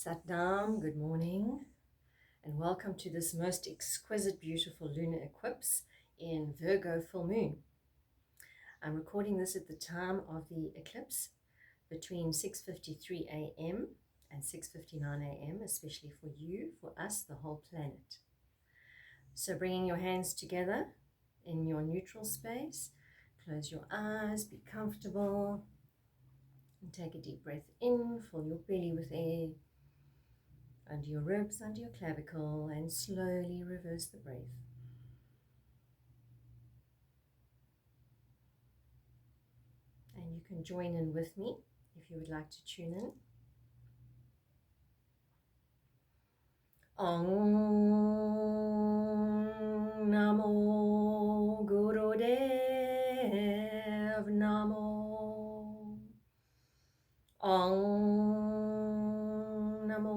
Satnam, good morning, and welcome to this most exquisite, beautiful lunar eclipse in Virgo full moon. I'm recording this at the time of the eclipse between 6:53 a.m. and 6:59 a.m., especially for you, for us, the whole planet. So bringing your hands together in your neutral space, close your eyes, be comfortable, and take a deep breath in, fill your belly with air, under your ribs, under your clavicle, and slowly reverse the breath. And you can join in with me if you would like to tune in. Om Namo Gurudev Namo. Om Namo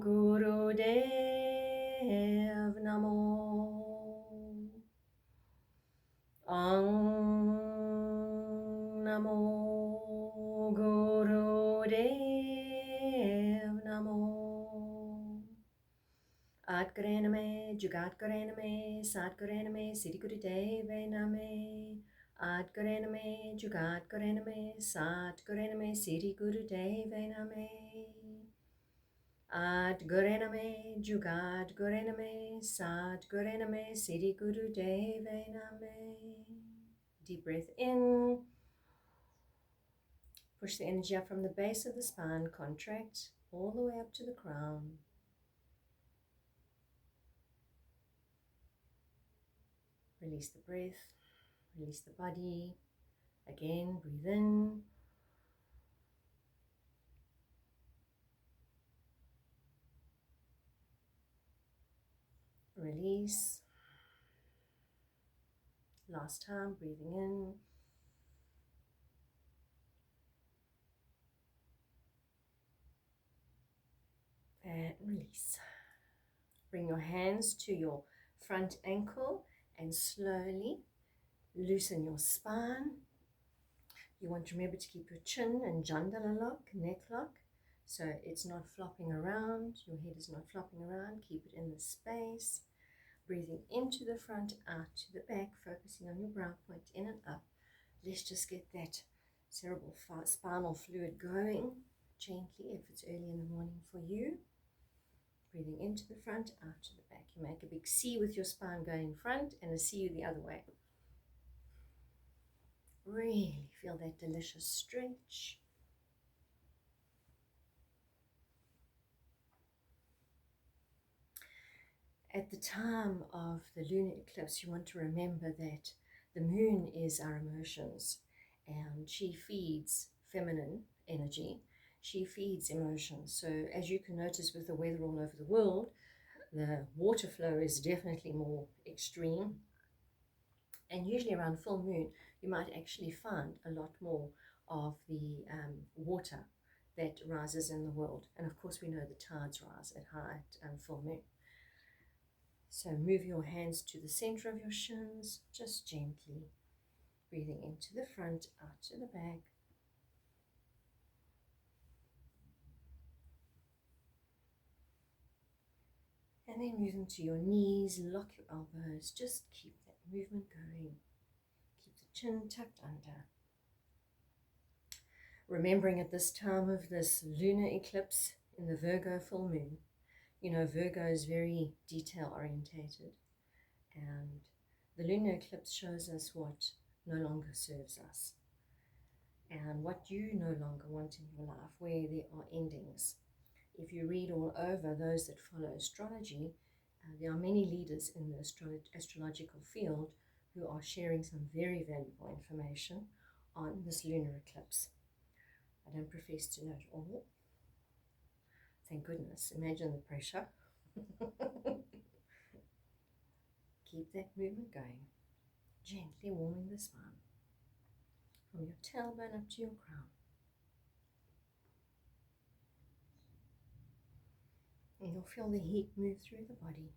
Gurudev Namo. Om Namo Gurudev Namo. Adkaraname, Jugatkaraname, Satkaraname, Siri Gurudeve Name. Adkaraname, Jugatkaraname, Satkaraname, Siri Gurudeve Name. Adkaraname, Jugatkaraname, Satkaraname, Siri Gurudeve Name. Deep breath in. Push the energy up from the base of the spine, contract all the way up to the crown. Release the breath, release the body. Again, breathe in. Release. Last time, breathing in. And release. Bring your hands to your front ankle and slowly loosen your spine. You want to remember to keep your chin and jandala lock, neck lock, so it's not flopping around, your head is not flopping around. Keep it in the space. Breathing into the front, out to the back, focusing on your brow point, in and up. Let's just get that cerebral spinal fluid going gently if it's early in the morning for you. Breathing into the front, out to the back. You make a big C with your spine going in front and a C the other way. Really feel that delicious stretch. At the time of the lunar eclipse, you want to remember that the moon is our emotions, and she feeds feminine energy. She feeds emotions. So as you can notice with the weather all over the world, the water flow is definitely more extreme. And usually around full moon, you might actually find a lot more of the water that rises in the world. And of course, we know the tides rise at full moon. So move your hands to the center of your shins, just gently. Breathing into the front, out to the back. And then move them to your knees, lock your elbows, just keep that movement going. Keep the chin tucked under. Remembering at this time of this lunar eclipse in the Virgo full moon, you know, Virgo is very detail orientated, and the lunar eclipse shows us what no longer serves us and what you no longer want in your life, where there are endings. If you read all over those that follow astrology, there are many leaders in the astrological field who are sharing some very valuable information on this lunar eclipse. I don't profess to know it all. Thank goodness. Imagine the pressure. Keep that movement going. Gently warming the spine. From your tailbone up to your crown. And you'll feel the heat move through the body.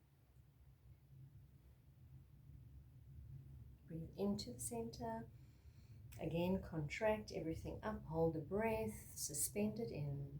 Breathe into the center. Again, contract everything up. Hold the breath. Suspend it in.